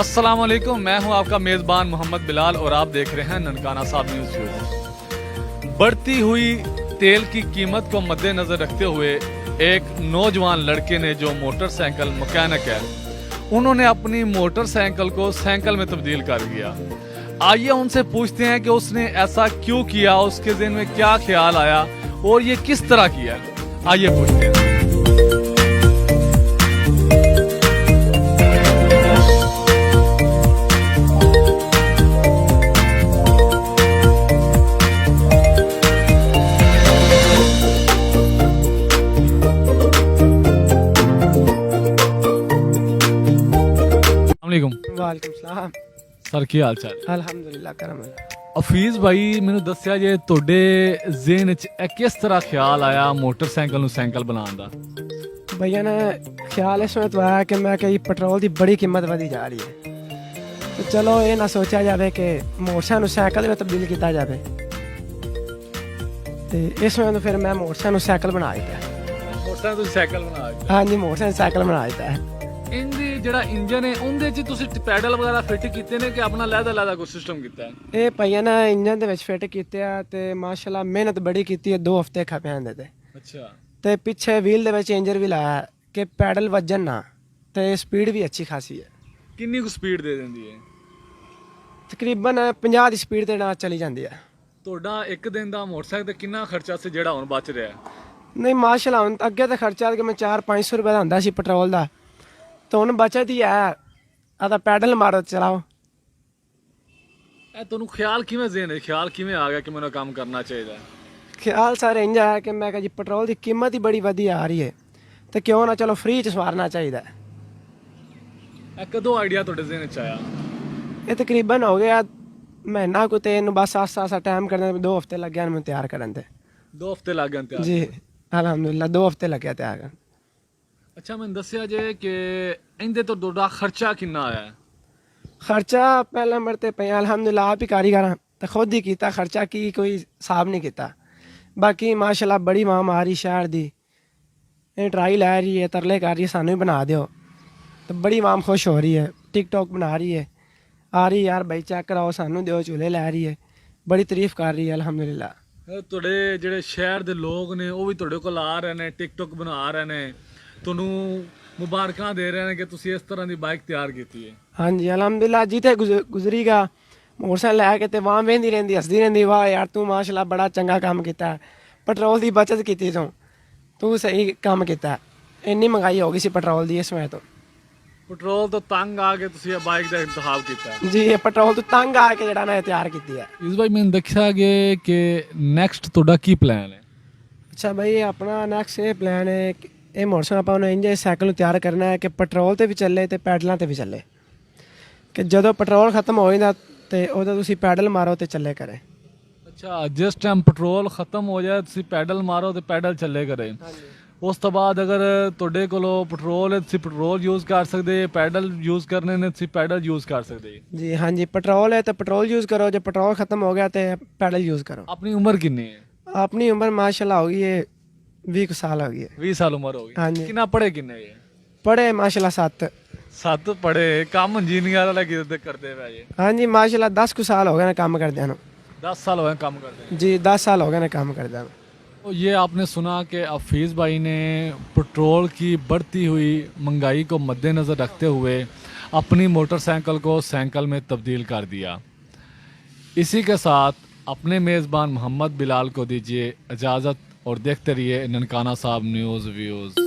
अस्सलाम वालेकुम, मैं हूं आपका मेज़बान मोहम्मद बिलाल और आप देख रहे हैं ननकाना साहब न्यूज़ व्यूज़। बढ़ती हुई तेल की कीमत को मद्देनज़र रखते हुए एक नौजवान लड़के ने जो मोटरसाइकिल मैकेनिक है, उन्होंने अपनी मोटरसाइकिल को साइकिल में तब्दील कर दिया। आइए उनसे पूछते हैं कि उसने ऐसा क्यों किया, उसके ज़हन में क्या ख्याल आया और ये किस तरह किया। आइए पूछते हैं। वालेकुम सलाम। सर की हाल चाल? अल्हम्दुलिल्लाह करम अल्लाह। ਅਫੀਜ਼ ਭਾਈ ਮੈਨੂੰ ਦੱਸਿਆ ਜੇ ਤੁਹਾਡੇ ਜ਼ਿਹਨ ਵਿੱਚ ਇਹ ਕਿਸ ਤਰ੍ਹਾਂ ਖਿਆਲ ਆਇਆ ਮੋਟਰਸਾਈਕਲ ਨੂੰ ਸਾਈਕਲ ਬਣਾਉਣ ਦਾ? भैया ने ख्याल इस वक्त आया कि मैं कहीं पेट्रोल की बड़ी कीमत बढ़ी जा रही है, तो चलो ये ना सोचा जाए कि मोटरसाइकिल साइकिल में तब्दील किया जाए। तो इस वक्त फिर मैं मोटरसाइकिल साइकिल बना दिता है। ਮੋਟਰਸਾਈਕਲ ਤੁਸੀਂ ਸਾਈਕਲ ਬਣਾ ਦਿੱਤਾ। हाँ जी, मोटरसाइकिल साइकिल बना दिता है। ਇਹਦੀ ਜਿਹੜਾ ਇੰਜਨ ਹੈ ਉਹਦੇ 'ਚ ਤੁਸੀਂ ਪੈਡਲ ਵਗੈਰਾ ਫਿੱਟ ਕੀਤੇ ਨੇ ਕਿ ਆਪਣਾ ਲਹਿਦਾ ਕੋਈ ਸਿਸਟਮ ਕੀਤਾ ਹੈ? ਇਹ ਭਈਆ ਨੇ ਇੰਜਨ ਦੇ ਵਿੱਚ ਫਿੱਟ ਕੀਤੇ ਆ ਤੇ ਮਾਸ਼ਾਅੱਲਾ ਮਿਹਨਤ ਬੜੀ ਕੀਤੀ ਹੈ। 2 ਹਫ਼ਤੇ ਖਪੇ ਆਂਦੇ ਤੇ ਅੱਛਾ। ਤੇ ਪਿੱਛੇ ਵੀਲ ਦੇ ਵਿੱਚ ਇੰਜਰ ਵੀ ਲਾਇਆ ਕਿ ਪੈਡਲ ਵੱਜਣ ਨਾ, ਤੇ ਸਪੀਡ ਵੀ ਅੱਛੀ ਖਾਸੀ ਹੈ। ਕਿੰਨੀ ਕੁ ਸਪੀਡ ਦੇ ਦਿੰਦੀ ਹੈ? ਤਕਰੀਬਨ 50 ਦੀ ਸਪੀਡ ਤੇ ਨਾਲ ਚਲੀ ਜਾਂਦੀ ਹੈ। ਤੁਹਾਡਾ ਇੱਕ ਦਿਨ ਦਾ ਮੋਟਰਸਾਈਕਲ ਤੇ ਕਿੰਨਾ ਖਰਚਾ ਸੀ ਜਿਹੜਾ ਹੁਣ ਬਚ ਰਿਹਾ? ਨਹੀਂ ਮਾਸ਼ਾਅੱਲਾ, ਹੁਣ ਅੱਗੇ ਤਾਂ ਖਰਚਾ ਕਿ ਮੈਂ 400-500 ਰੁਪਏ ਦਾ ਹੁੰਦਾ ਸੀ ਪੈਟਰੋਲ ਦਾ, ਤਾਂ ਹੁਣ ਬਚਤ ਹੀ ਹੈ। ਆਦਾ ਪੈਡਲ ਮਾਰੋ ਚਲਾਓ। ਇਹ ਤੁਹਾਨੂੰ ਖਿਆਲ ਕਿਵੇਂ ਖਿਆਲ ਕਿਵੇਂ ਆ ਗਿਆ ਕਿ ਮੈਨੂੰ ਕੰਮ ਕਰਨਾ ਚਾਹੀਦਾ? ਖਿਆਲ ਸਾਰੇ ਇੰਜ ਆਇਆ ਕਿ ਮੈਂ ਕਿਹਾ ਜੀ ਪੈਟਰੋਲ ਦੀ ਕੀਮਤ ਹੀ ਬੜੀ ਵਧੀਆ ਆ ਰਹੀ ਹੈ, ਤੇ ਕਿਉਂ ਨਾ ਚਲੋ ਫ੍ਰੀ ਚ ਸਵਾਰਨਾ ਚਾਹੀਦਾ। ਇਹ ਕਦੋਂ ਆਈਡੀਆ ਤੁਹਾਡੇ ਜ਼ਿਹਨ ਵਿੱਚ ਆਇਆ? ਇਹ ਤਕਰੀਬਨ ਹੋ ਗਿਆ ਮਹੀਨਾ ਕੁ, ਤੇ ਇਹਨੂੰ ਬਸ ਆਸਾ ਟਾਈਮ ਕਰਨ ਦੇ 2 ਹਫ਼ਤੇ ਲੱਗਿਆ ਇਹਨੂੰ ਤਿਆਰ ਕਰਨ ਦੇ। 2 ਹਫ਼ਤੇ ਲੱਗ ਗਏ ਤਿਆਰ? ਜੀ ਅਲਹਮਦੁਲਿਲਾ 2 ਹਫ਼ਤੇ ਲੱਗਿਆ ਤਿਆਰ ਕਰਨ। ਅੱਛਾ, ਮੈਨੂੰ ਦੱਸਿਆ ਜੇ ਕਿ ਇਹਦੇ ਤੋਂ ਤੁਹਾਡਾ ਖਰਚਾ ਕਿੰਨਾ ਆਇਆ? ਖਰਚਾ ਪਹਿਲੇ ਨੰਬਰ ਤੇ ਪਿਆ ਅਲਹਮਦੁਲਿਲਾ ਆਪ ਹੀ ਕਾਰੀਗਰ ਹਾਂ ਤੇ ਖੁਦ ਹੀ ਕੀਤਾ ਖਰਚਾ, ਕੀ ਕੋਈ ਹਿਸਾਬ ਨਹੀਂ ਕੀਤਾ। ਬਾਕੀ ਮਾਸ਼ਾਅੱਲਾ ਬੜੀ ਮਾਂ ਆ ਰਹੀ ਸ਼ਹਿਰ ਦੀ, ਇਹ ਟਰਾਈ ਲੈ ਰਹੀ ਹੈ, ਤਰਲੇ ਕਰ ਰਹੀ ਹੈ ਸਾਨੂੰ ਵੀ ਬਣਾ ਦਿਓ, ਤੇ ਬੜੀ ਮਾਮ ਖੁਸ਼ ਹੋ ਰਹੀ ਹੈ। ਟਿਕਟੌਕ ਬਣਾ ਰਹੀ ਹੈ, ਆ ਰਹੀ ਯਾਰ ਭਾਈ ਚੈੱਕ ਕਰਾਓ ਸਾਨੂੰ ਦਿਓ, ਝੂਲੇ ਲੈ ਰਹੀ ਹੈ, ਬੜੀ ਤਾਰੀਫ ਕਰ ਰਹੀ ਹੈ ਅਲਹਮਦੁਲਿਲਾ। ਤੁਹਾਡੇ ਜਿਹੜੇ ਸ਼ਹਿਰ ਦੇ ਲੋਕ ਨੇ ਉਹ ਵੀ ਤੁਹਾਡੇ ਕੋਲ ਆ ਰਹੇ ਨੇ, ਟਿਕਟੌਕ ਬਣਾ ਰਹੇ ਨੇ, ਤੁਹਾਨੂੰ ਮੁਬਾਰਕਾਂ ਦੇ ਰਹੇ ਨੇ ਕਿ ਤੁਸੀਂ ਇਸ ਤਰ੍ਹਾਂ ਦੀ ਬਾਈਕ ਤਿਆਰ ਕੀਤੀ ਹੈ। ਹਾਂਜੀ ਅਲਹਮਦੁਲਿਲਾ। ਜਿੱਥੇ ਗੁਜ਼ਰੀਗਾ ਮੋਟਰਸਾਈਕਲ ਲੈ ਕੇ ਤੇ ਵਾਂ ਵੇਂਦੀ ਰਹਿੰਦੀ, ਹੱਸਦੀ ਰਹਿੰਦੀ, ਵਾਹ ਯਾਰ ਤੂੰ ਮਾਸ਼ਾਅੱਲਾ ਬੜਾ ਚੰਗਾ ਕੰਮ ਕੀਤਾ, ਪੈਟਰੋਲ ਦੀ ਬਚਤ ਕੀਤੀ ਤੂੰ ਸਹੀ ਕੰਮ ਕੀਤਾ। ਇੰਨੀ ਮਹਿੰਗਾਈ ਹੋ ਗਈ ਸੀ ਪੈਟਰੋਲ ਦੀ, ਇਸ ਸਮੇਂ ਤੋਂ ਪੈਟਰੋਲ ਤੋਂ ਤੰਗ ਆ ਕੇ ਤੁਸੀਂ ਇਹ ਬਾਈਕ ਦਾ ਇੰਤਖਾਬ ਕੀਤਾ? ਜੀ, ਇਹ ਪੈਟਰੋਲ ਤੋਂ ਤੰਗ ਆ ਕੇ ਜਿਹੜਾ ਨਾ ਤਿਆਰ ਕੀਤੀ ਹੈ। ਇਸ ਬਾਈ ਮੈਨੂੰ ਦੱਸਿਆ ਗਿਆ ਕਿ ਨੈਕਸਟ ਤੁਹਾਡਾ ਕੀ ਪਲਾਨ ਹੈ? ਅੱਛਾ ਭਾਈ, ਆਪਣਾ ਨੈਕਸਟ ਇਹ ਪਲਾਨ ਹੈ ਕਿ ਇਹ ਮੋਟਰਸਾਈਕਲ ਆਪਾਂ ਨੂੰ ਇੰਜ ਸਾਈਕਲ ਨੂੰ ਤਿਆਰ ਕਰਨਾ ਹੈ ਕਿ ਪੈਟਰੋਲ ਤੇ ਵੀ ਚੱਲੇ ਤੇ ਪੈਡਲਾਂ ਤੇ ਵੀ ਚੱਲੇ, ਕਿ ਜਦੋਂ ਪੈਟਰੋਲ ਖਤਮ ਹੋ ਜਾਂਦਾ ਤੇ ਉਦੋਂ ਤੁਸੀਂ ਪੈਡਲ ਮਾਰੋ ਤੇ ਚੱਲੇ ਕਰੇ। ਅੱਛਾ, ਜਿਸ ਟਾਈਮ ਪੈਟਰੋਲ ਖਤਮ ਹੋ ਜਾਏ ਤੁਸੀਂ ਪੈਡਲ ਮਾਰੋ ਤੇ ਪੈਡਲ ਚੱਲੇ ਕਰੇ। ਉਸ ਤੋਂ ਬਾਅਦ ਅਗਰ ਤੁਹਾਡੇ ਕੋਲੋਂ ਪੈਟਰੋਲ ਹੈ ਤੁਸੀਂ ਪੈਟਰੋਲ ਯੂਜ਼ ਕਰ ਸਕਦੇ, ਪੈਡਲ ਯੂਜ਼ ਕਰਨੇ ਨੇ ਤੁਸੀਂ ਪੈਡਲ ਯੂਜ਼ ਕਰ ਸਕਦੇ ਜੀ। ਹਾਂਜੀ, ਪੈਟਰੋਲ ਹੈ ਤਾਂ ਪੈਟਰੋਲ ਯੂਜ਼ ਕਰੋ, ਜੇ ਪੈਟਰੋਲ ਖਤਮ ਹੋ ਗਿਆ ਤੇ ਪੈਡਲ ਯੂਜ਼ ਕਰੋ। ਆਪਣੀ ਉਮਰ ਕਿੰਨੀ ਹੈ? ਆਪਣੀ ਉਮਰ ਮਾਸ਼ਾਅੱਲਾ ਹੋ ਗਈ ਹੈ 20 ਸਾਲ ਹੋ ਗਈ ਹੈ। 20 ਸਾਲ ਉਮਰ ਹੋ ਗਈ। ਹਾਂਜੀ। ਕਿੰਨਾ ਪੜ੍ਹੇ ਕਿੰਨੇ ਹੈ? ਪੜ੍ਹੇ ਮਾਸ਼ਾਅੱਲਾ 7 ਪੜ੍ਹੇ। ਕੰਮ ਇੰਜੀਨੀਅਰ ਵਾਲਾ ਕਿਤੇ ਕਰਦੇ ਪਏ ਜੀ? ਹਾਂਜੀ ਮਾਸ਼ਾਅੱਲਾ 10 ਕੁ ਸਾਲ ਹੋ ਗਏ ਨੇ ਕੰਮ ਕਰਦਿਆਂ ਨੂੰ। 10 साल हो गए काम करते? जी 10 साल हो गए ना काम करते हैं। तो ये आपने सुना कि हफीज़ भाई ने पेट्रोल की बढ़ती हुई महंगाई को मद्देनज़र रखते हुए अपनी मोटरसाइकिल को साइकिल में तब्दील कर दिया। इसी के साथ अपने मेज़बान मोहम्मद बिलाल को दीजिए इजाज़त और देखते रहिए ननकाना साहब न्यूज़ व्यूज़।